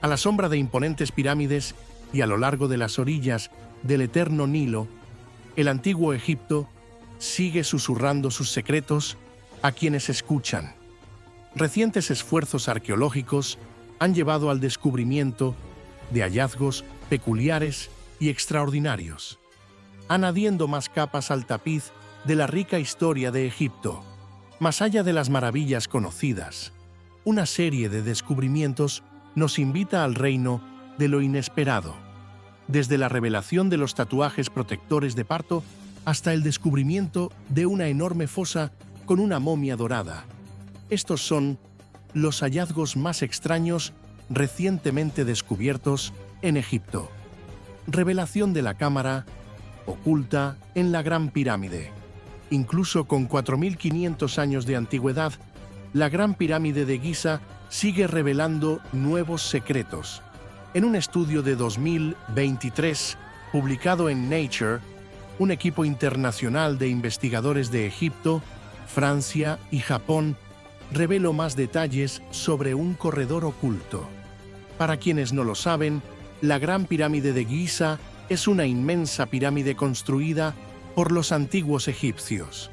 A la sombra de imponentes pirámides y a lo largo de las orillas del eterno Nilo, el antiguo Egipto sigue susurrando sus secretos a quienes escuchan. Recientes esfuerzos arqueológicos han llevado al descubrimiento de hallazgos peculiares y extraordinarios, añadiendo más capas al tapiz de la rica historia de Egipto. Más allá de las maravillas conocidas, una serie de descubrimientos nos invita al reino de lo inesperado, desde la revelación de los tatuajes protectores de parto hasta el descubrimiento de una enorme fosa con una momia dorada. Estos son los hallazgos más extraños recientemente descubiertos en Egipto. Revelación de la cámara oculta en la Gran Pirámide. Incluso con 4.500 años de antigüedad, la Gran Pirámide de Giza sigue revelando nuevos secretos. En un estudio de 2023, publicado en Nature, un equipo internacional de investigadores de Egipto, Francia y Japón reveló más detalles sobre un corredor oculto. Para quienes no lo saben, la Gran Pirámide de Giza es una inmensa pirámide construida por los antiguos egipcios.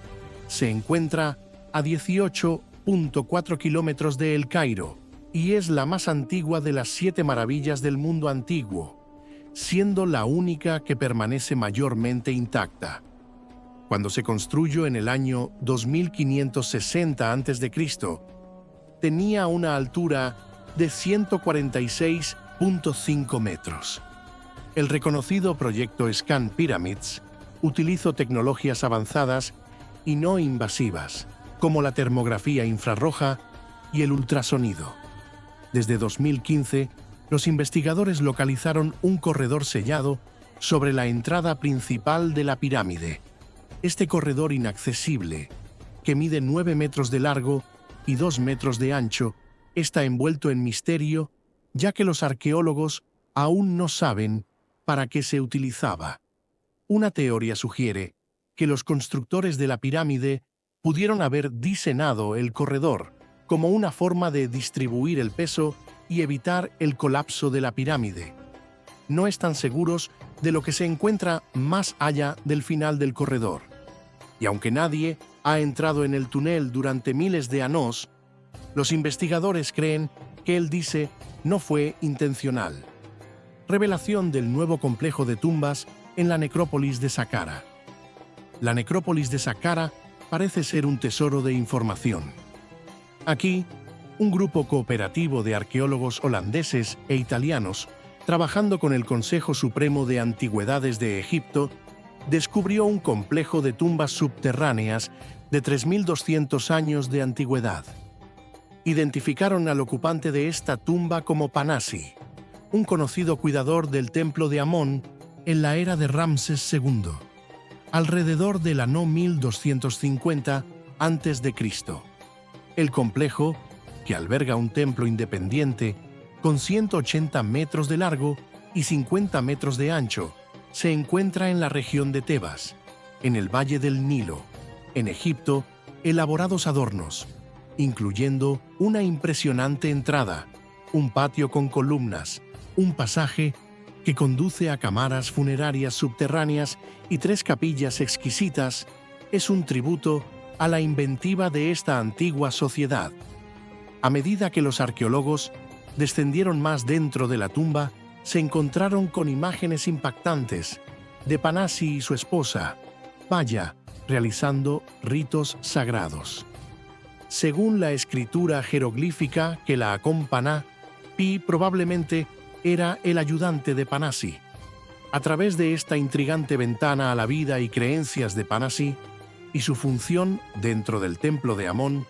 Se encuentra a 18.4 kilómetros de El Cairo y es la más antigua de las 7 maravillas del mundo antiguo, siendo la única que permanece mayormente intacta. Cuando se construyó en el año 2560 a.C., tenía una altura de 146.5 metros. El reconocido proyecto Scan Pyramids utilizó tecnologías avanzadas y no invasivas, como la termografía infrarroja y el ultrasonido. Desde 2015, los investigadores localizaron un corredor sellado sobre la entrada principal de la pirámide. Este corredor inaccesible, que mide 9 metros de largo y 2 metros de ancho, está envuelto en misterio, ya que los arqueólogos aún no saben para qué se utilizaba. Una teoría sugiere que los constructores de la pirámide pudieron haber diseñado el corredor como una forma de distribuir el peso y evitar el colapso de la pirámide. No están seguros de lo que se encuentra más allá del final del corredor. Y aunque nadie ha entrado en el túnel durante miles de años, los investigadores creen que el dice no fue intencional. Revelación del nuevo complejo de tumbas en la necrópolis de Saqqara. La necrópolis de Saqqara parece ser un tesoro de información. Aquí, un grupo cooperativo de arqueólogos holandeses e italianos, trabajando con el Consejo Supremo de Antigüedades de Egipto, descubrió un complejo de tumbas subterráneas de 3.200 años de antigüedad. Identificaron al ocupante de esta tumba como Panasi, un conocido cuidador del templo de Amón en la era de Ramsés II, alrededor del año 1250 a.C. El complejo, que alberga un templo independiente con 180 metros de largo y 50 metros de ancho, se encuentra en la región de Tebas, en el Valle del Nilo, en Egipto. Elaborados adornos, incluyendo una impresionante entrada, un patio con columnas, un pasaje que conduce a cámaras funerarias subterráneas y 3 capillas exquisitas, es un tributo a la inventiva de esta antigua sociedad. A medida que los arqueólogos descendieron más dentro de la tumba, se encontraron con imágenes impactantes de Panasi y su esposa, Paya, realizando ritos sagrados. Según la escritura jeroglífica que la acompaña, Pi probablemente era el ayudante de Panasi. A través de esta intrigante ventana a la vida y creencias de Panasi y su función dentro del templo de Amón,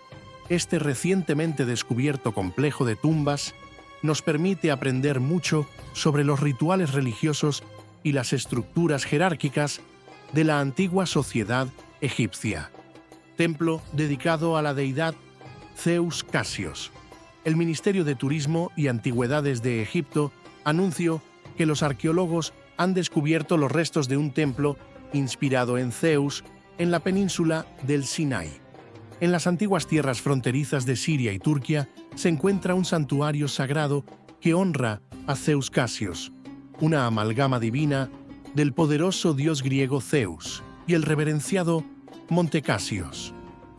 este recientemente descubierto complejo de tumbas nos permite aprender mucho sobre los rituales religiosos y las estructuras jerárquicas de la antigua sociedad egipcia. Templo dedicado a la deidad Zeus Casios. El Ministerio de Turismo y Antigüedades de Egipto anunció que los arqueólogos han descubierto los restos de un templo inspirado en Zeus en la península del Sinai. En las antiguas tierras fronterizas de Siria y Turquía se encuentra un santuario sagrado que honra a Zeus Casios, una amalgama divina del poderoso dios griego Zeus y el reverenciado Monte Casios.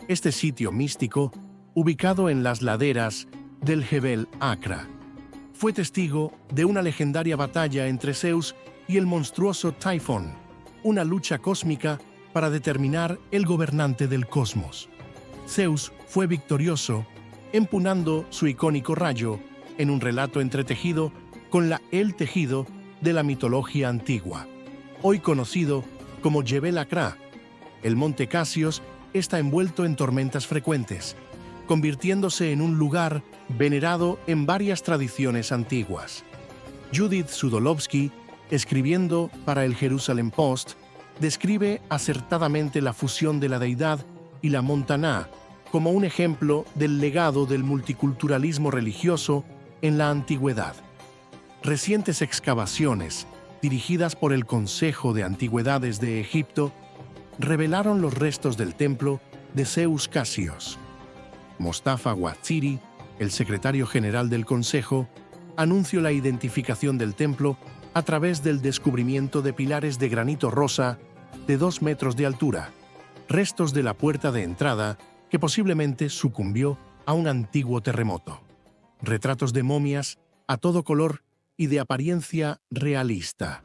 Este sitio místico, ubicado en las laderas del Jebel Acra, fue testigo de una legendaria batalla entre Zeus y el monstruoso Taifón, una lucha cósmica para determinar el gobernante del cosmos. Zeus fue victorioso, empuñando su icónico rayo en un relato entretejido con el tejido de la mitología antigua. Hoy conocido como Jebel Acra, el monte Casios está envuelto en tormentas frecuentes, convirtiéndose en un lugar venerado en varias tradiciones antiguas. Judith Sudolowski, escribiendo para el Jerusalem Post, describe acertadamente la fusión de la deidad y la montaña como un ejemplo del legado del multiculturalismo religioso en la antigüedad. Recientes excavaciones, dirigidas por el Consejo de Antigüedades de Egipto, revelaron los restos del templo de Zeus Casios. Mostafa Ouazziri, el secretario general del Consejo, anunció la identificación del templo a través del descubrimiento de pilares de granito rosa de 2 metros de altura, restos de la puerta de entrada que posiblemente sucumbió a un antiguo terremoto. Retratos de momias a todo color y de apariencia realista.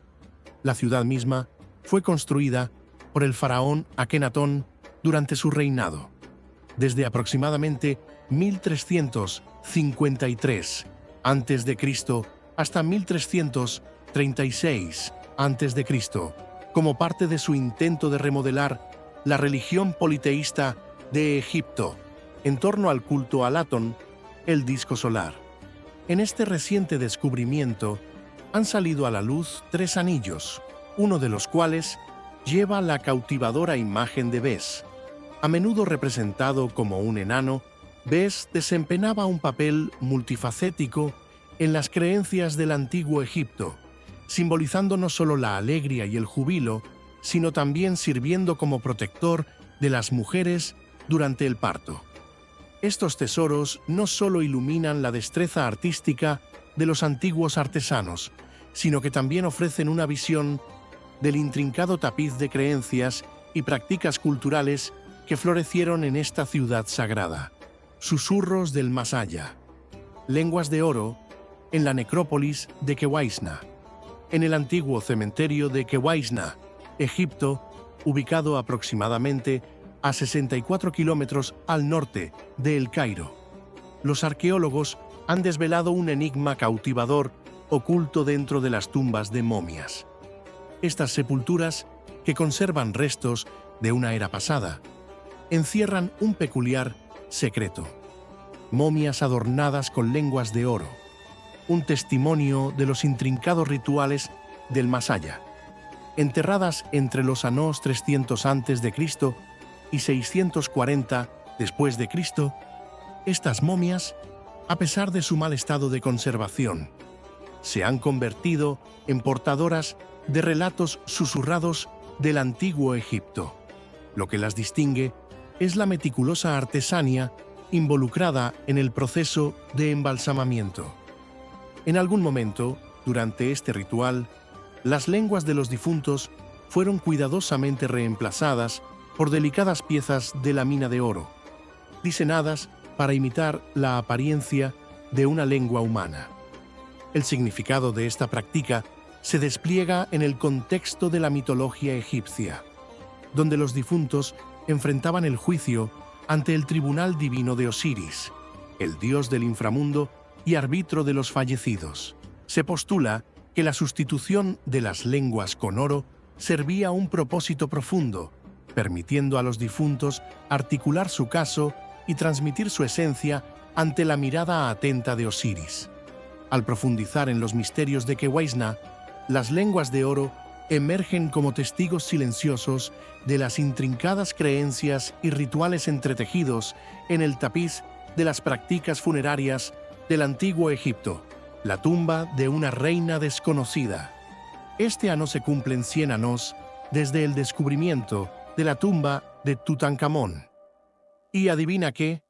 La ciudad misma fue construida por el faraón Akenatón durante su reinado. Desde aproximadamente 1353 a.C. hasta 1336 a.C., como parte de su intento de remodelar la religión politeísta de Egipto en torno al culto a Atón, el disco solar. En este reciente descubrimiento han salido a la luz 3 anillos, uno de los cuales lleva la cautivadora imagen de Bes. A menudo representado como un enano, Bes desempeñaba un papel multifacético en las creencias del antiguo Egipto, simbolizando no solo la alegría y el júbilo, sino también sirviendo como protector de las mujeres durante el parto. Estos tesoros no solo iluminan la destreza artística de los antiguos artesanos, sino que también ofrecen una visión del intrincado tapiz de creencias y prácticas culturales que florecieron en esta ciudad sagrada. Susurros del más allá. Lenguas de oro en la necrópolis de Kewaisna. En el antiguo cementerio de Kewaisna, Egipto, ubicado aproximadamente a 64 kilómetros al norte de El Cairo, los arqueólogos han desvelado un enigma cautivador oculto dentro de las tumbas de momias. Estas sepulturas, que conservan restos de una era pasada, encierran un peculiar secreto. Momias adornadas con lenguas de oro, un testimonio de los intrincados rituales del más allá. Enterradas entre los años 300 a.C. y 640 después de Cristo, estas momias, a pesar de su mal estado de conservación, se han convertido en portadoras de relatos susurrados del antiguo Egipto. Lo que las distingue es la meticulosa artesanía involucrada en el proceso de embalsamamiento. En algún momento, durante este ritual, las lenguas de los difuntos fueron cuidadosamente reemplazadas por delicadas piezas de la mina de oro, diseñadas para imitar la apariencia de una lengua humana. El significado de esta práctica se despliega en el contexto de la mitología egipcia, donde los difuntos enfrentaban el juicio ante el tribunal divino de Osiris, el dios del inframundo y árbitro de los fallecidos. Se postula que la sustitución de las lenguas con oro servía a un propósito profundo, permitiendo a los difuntos articular su caso y transmitir su esencia ante la mirada atenta de Osiris. Al profundizar en los misterios de Kewaisna, las lenguas de oro emergen como testigos silenciosos de las intrincadas creencias y rituales entretejidos en el tapiz de las prácticas funerarias del antiguo Egipto, la tumba de una reina desconocida. Este año se cumplen 100 años desde el descubrimiento de la tumba de Tutankamón. Y adivina qué,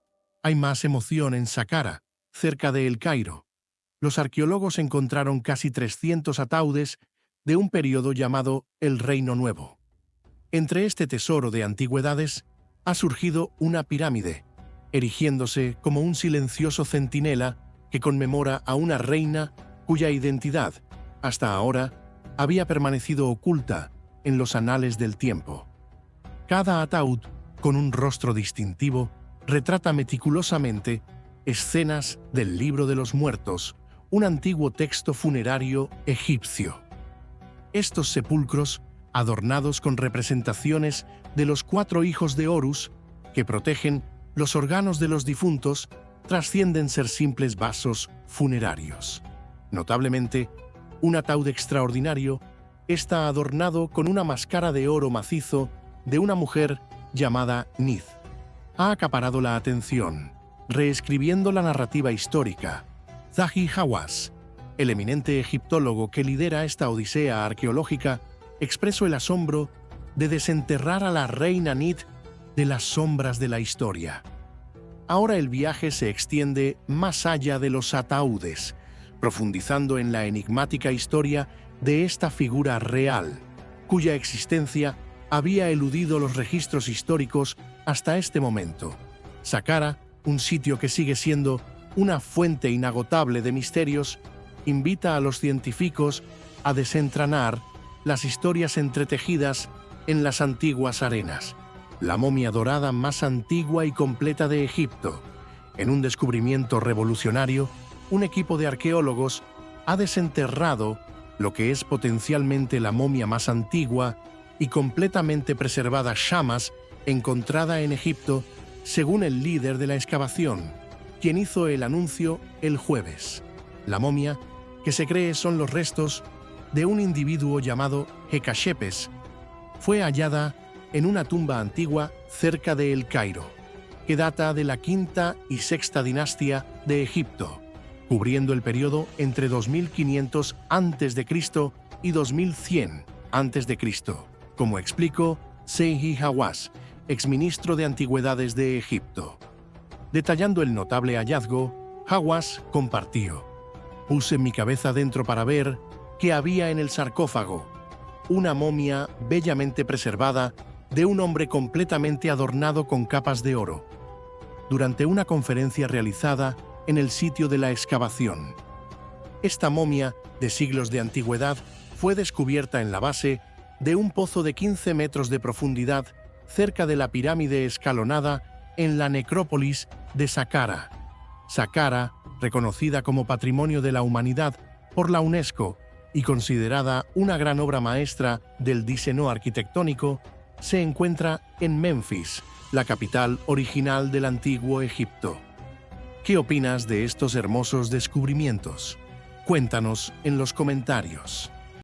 hay más emoción en Saqqara, cerca de El Cairo. los arqueólogos encontraron casi 300 ataúdes de un periodo llamado el Reino Nuevo. Entre este tesoro de antigüedades ha surgido una pirámide, erigiéndose como un silencioso centinela que conmemora a una reina cuya identidad, hasta ahora, había permanecido oculta en los anales del tiempo. Cada ataúd, con un rostro distintivo, retrata meticulosamente escenas del Libro de los Muertos, un antiguo texto funerario egipcio. Estos sepulcros, adornados con representaciones de los 4 hijos de Horus, que protegen los órganos de los difuntos, trascienden ser simples vasos funerarios. Notablemente, un ataúd extraordinario está adornado con una máscara de oro macizo de una mujer llamada Nith. Ha acaparado la atención, reescribiendo la narrativa histórica. Zahi Hawass, el eminente egiptólogo que lidera esta odisea arqueológica, expresó el asombro de desenterrar a la reina Nith de las sombras de la historia. Ahora el viaje se extiende más allá de los ataúdes, profundizando en la enigmática historia de esta figura real, cuya existencia había eludido los registros históricos hasta este momento. Saqqara, un sitio que sigue siendo una fuente inagotable de misterios, invita a los científicos a desentrañar las historias entretejidas en las antiguas arenas. La momia dorada más antigua y completa de Egipto. En un descubrimiento revolucionario, un equipo de arqueólogos ha desenterrado lo que es potencialmente la momia más antigua y completamente preservada jamás encontrada en Egipto, según el líder de la excavación, quien hizo el anuncio el jueves. La momia, que se cree son los restos de un individuo llamado Hekashepes, fue hallada en una tumba antigua cerca de El Cairo, que data de la quinta y sexta dinastía de Egipto, cubriendo el periodo entre 2500 a.C. y 2100 a.C., como explicó Zahi Hawass, exministro de Antigüedades de Egipto. Detallando el notable hallazgo, Hawass compartió: «Puse mi cabeza dentro para ver qué había en el sarcófago. Una momia bellamente preservada de un hombre completamente adornado con capas de oro. Durante una conferencia realizada en el sitio de la excavación. Esta momia, de siglos de antigüedad, fue descubierta en la base de un pozo de 15 metros de profundidad cerca de la pirámide escalonada en la necrópolis de Saqqara. Saqqara, reconocida como Patrimonio de la Humanidad por la UNESCO y considerada una gran obra maestra del diseño arquitectónico, se encuentra en Memphis, la capital original del antiguo Egipto. ¿Qué opinas de estos hermosos descubrimientos? Cuéntanos en los comentarios.